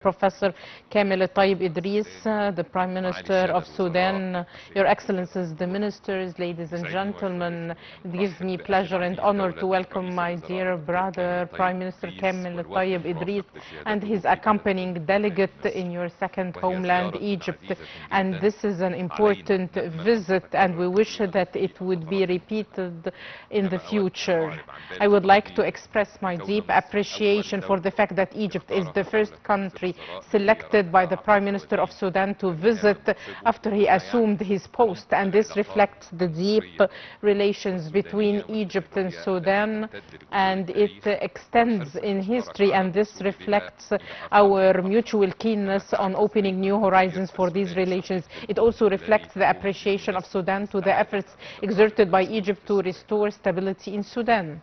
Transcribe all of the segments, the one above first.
Professor Kamel El Tayeb Id, the Prime Minister of Sudan, Your Excellencies, the Ministers, ladies and gentlemen, it gives me pleasure and honor to welcome my dear brother, Prime Minister Kamel El Tayeb Id, and his accompanying delegate in your second homeland, Egypt. And this is an important visit, and we wish that it would be repeated in the future. I would like to express my deep appreciation for the fact that Egypt is the first country selected by the Prime Minister of Sudan to visit after he assumed his post, and this reflects the deep relations between Egypt and Sudan, and it extends in history, and this reflects our mutual keenness on opening new horizons for these relations. It also reflects the appreciation of Sudan to the efforts exerted by Egypt to restore stability in Sudan.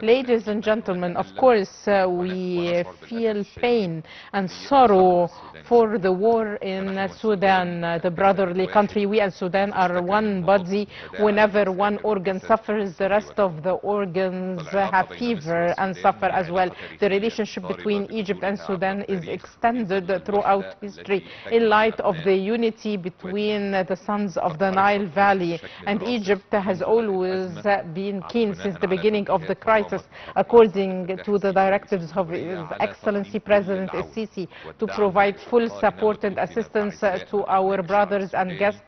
Ladies and gentlemen, of course, we feel pain and sorrow for the war in Sudan, the brotherly country. We and Sudan are one body. Whenever one organ suffers, the rest of the organs have fever and suffer as well. The relationship between Egypt and Sudan is extended throughout history in light of the unity between the sons of the Nile Valley. And Egypt has always been keen since the beginning of the crisis, according to the directives of His Excellency President Sisi, to provide full support and assistance to our brothers and guests,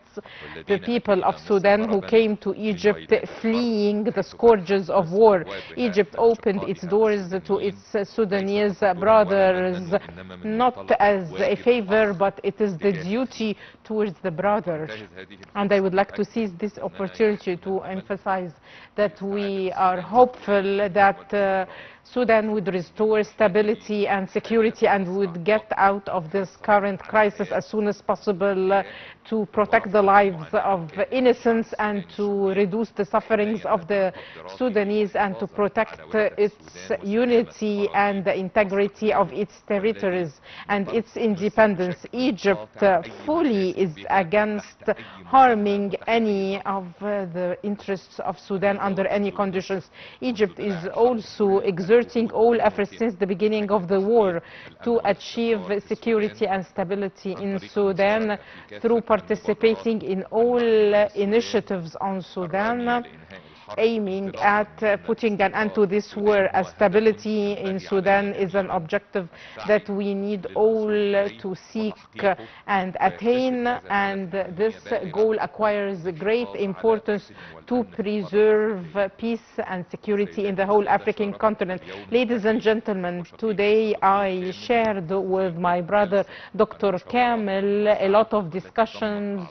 the people of Sudan who came to Egypt fleeing the scourges of war. Egypt opened its doors to its Sudanese brothers, not as a favor, but it is the duty towards the brothers. And I would like to seize this opportunity to emphasize that we are hopeful that Sudan would restore stability and security and would get out of this current crisis as soon as possible to protect the lives of innocents and to reduce the sufferings of the Sudanese and to protect its unity and the integrity of its territories and its independence. Egypt fully is against harming any of the interests of Sudan under any conditions. Egypt is also exerting all efforts since the beginning of the war to achieve security and stability in Sudan through participating in all initiatives on Sudan, aiming at putting an end to this war, as stability in Sudan is an objective that we need all to seek and attain, and this goal acquires great importance to preserve peace and security in the whole African continent. Ladies and gentlemen, today I shared with my brother Dr. Kamel a lot of discussions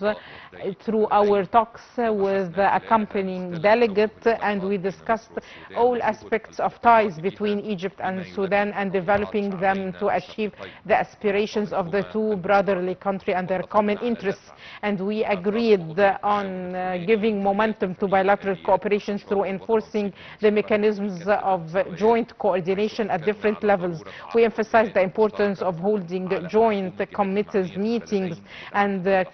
through our talks with the accompanying delegate, and we discussed all aspects of ties between Egypt and Sudan and developing them to achieve the aspirations of the two brotherly countries and their common interests. And we agreed on giving momentum to bilateral cooperation through enforcing the mechanisms of joint coordination at different levels. We emphasized the importance of holding joint committees meetings, and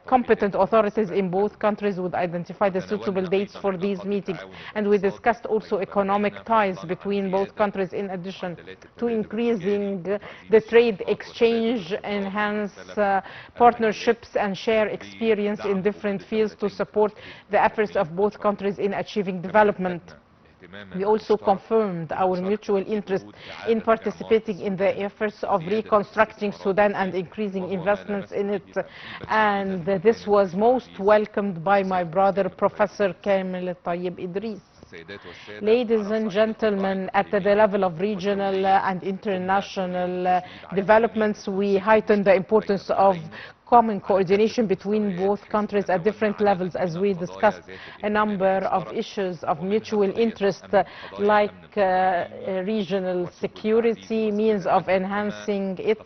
competent authorities in both countries would identify the suitable dates for these meetings. And we discussed also economic ties between both countries in addition to increasing the trade exchange, enhance partnerships and share experience in different fields to support the efforts of both countries in achieving development. We also confirmed our mutual interest in participating in the efforts of reconstructing Sudan and increasing investments in it, and this was most welcomed by my brother Professor Kamel El Tayeb Id. Ladies and gentlemen, at the level of regional and international developments, we heightened the importance of common coordination between both countries at different levels, as we discussed a number of issues of mutual interest, like regional security, means of enhancing it,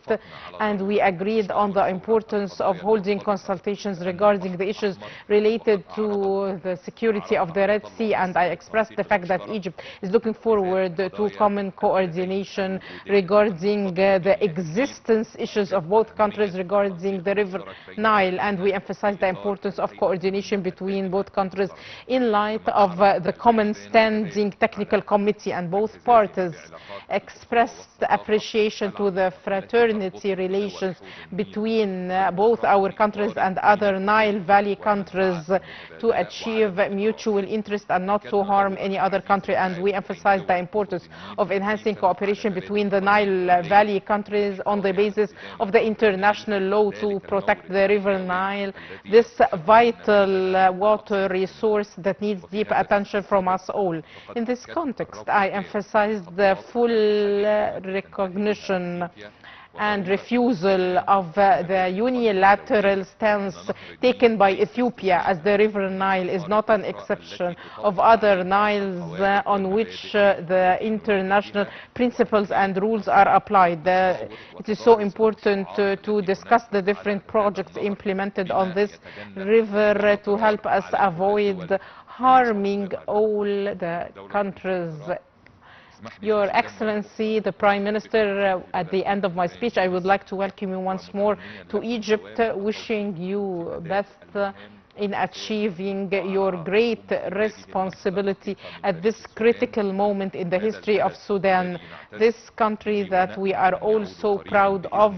and we agreed on the importance of holding consultations regarding the issues related to the security of the Red Sea, and I expressed the fact that Egypt is looking forward to common coordination regarding the existence issues of both countries regarding the river River Nile, and we emphasize the importance of coordination between both countries in light of the common standing technical committee, and both parties expressed appreciation to the fraternity relations between both our countries and other Nile Valley countries to achieve mutual interest and not to harm any other country. And we emphasize the importance of enhancing cooperation between the Nile Valley countries on the basis of the international law to protect the River Nile, this vital water resource that needs deep attention from us all. In this context, I emphasize the full recognition and refusal of the unilateral stance taken by Ethiopia, as the River Nile is not an exception of other Niles on which the international principles and rules are applied. It is so important to discuss the different projects implemented on this river to help us avoid harming all the countries. Your Excellency, the Prime Minister, at the end of my speech, I would like to welcome you once more to Egypt, wishing you best in achieving your great responsibility at this critical moment in the history of Sudan, this country that we are all so proud of,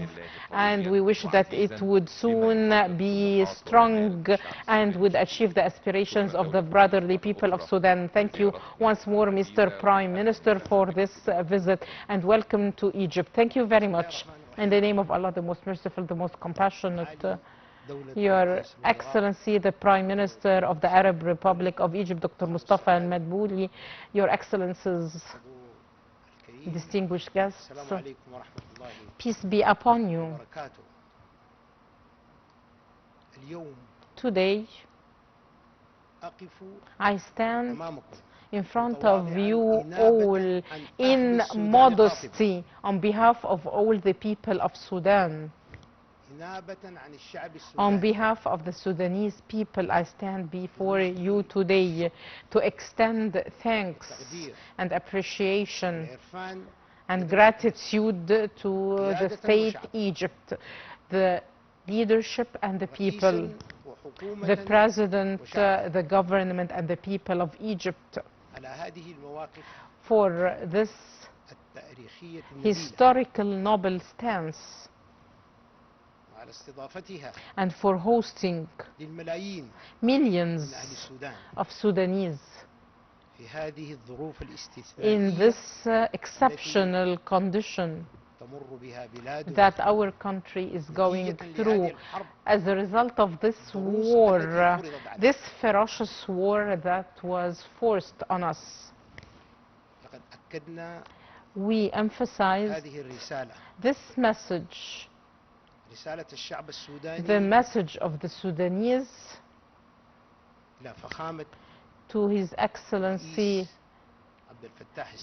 and we wish that it would soon be strong and would achieve the aspirations of the brotherly people of Sudan. Thank you once more, Mr. Prime Minister, for this visit, and welcome to Egypt. Thank you very much. In the name of Allah, the most merciful, the most compassionate, Your Excellency, the Prime Minister of the Arab Republic of Egypt, Dr. Mustafa Al Madbouly, Your Excellencies, distinguished guests, peace be upon you. Today, I stand in front of you all in modesty on behalf of all the people of Sudan. On behalf of the Sudanese people, I stand before you today to extend thanks and appreciation and gratitude to the state Egypt, the leadership and the people, the president, the government and the people of Egypt, for this historical noble stance and for hosting millions of Sudanese in this exceptional condition that our country is going through as a result of this war, this ferocious war that was forced on us. We emphasize this message, the message of the Sudanese, to His Excellency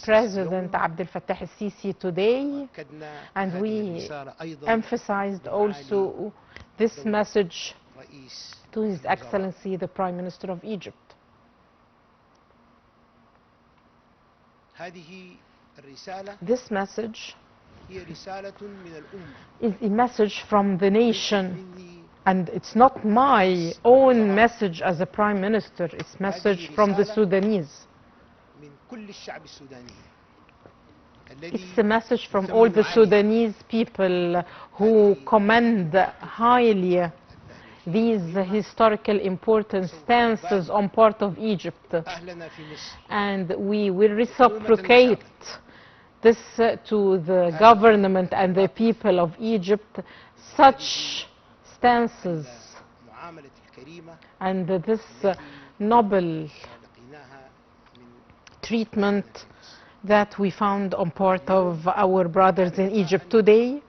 President Abdel Fattah al-Sisi today, and we emphasized also this message to His Excellency the Prime Minister of Egypt. This message is a message from the nation, and it's not my own message as a Prime Minister, it's a message from the Sudanese. It's a message from all the Sudanese people who commend highly these historical important stances on part of Egypt, and we will reciprocate this to the government and the people of Egypt, such stances and this noble treatment that we found on part of our brothers in Egypt. Today,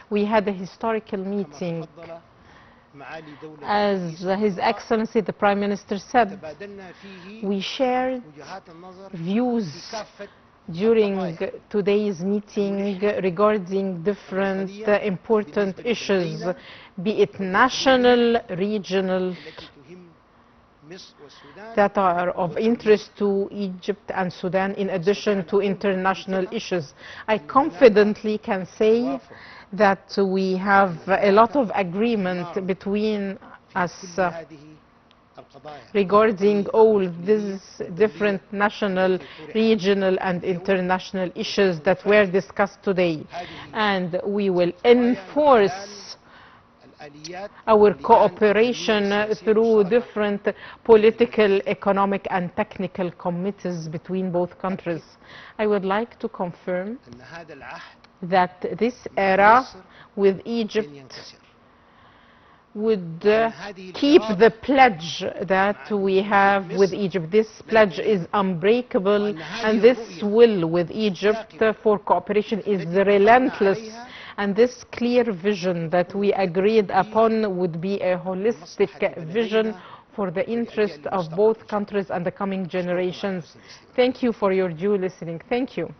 we had a historical meeting. As His Excellency the Prime Minister said, we shared views during today's meeting regarding different important issues, be it national, regional, that are of interest to Egypt and Sudan, in addition to international issues. I confidently can say that we have a lot of agreement between us regarding all these different national, regional and international issues that were discussed today. And we will enforce our cooperation through different political, economic and technical committees between both countries. I would like to confirm that this era with Egypt would keep the pledge that we have with Egypt. This pledge is unbreakable, and this will with Egypt for cooperation is relentless. And this clear vision that we agreed upon would be a holistic vision for the interest of both countries and the coming generations. Thank you for your due listening. Thank you.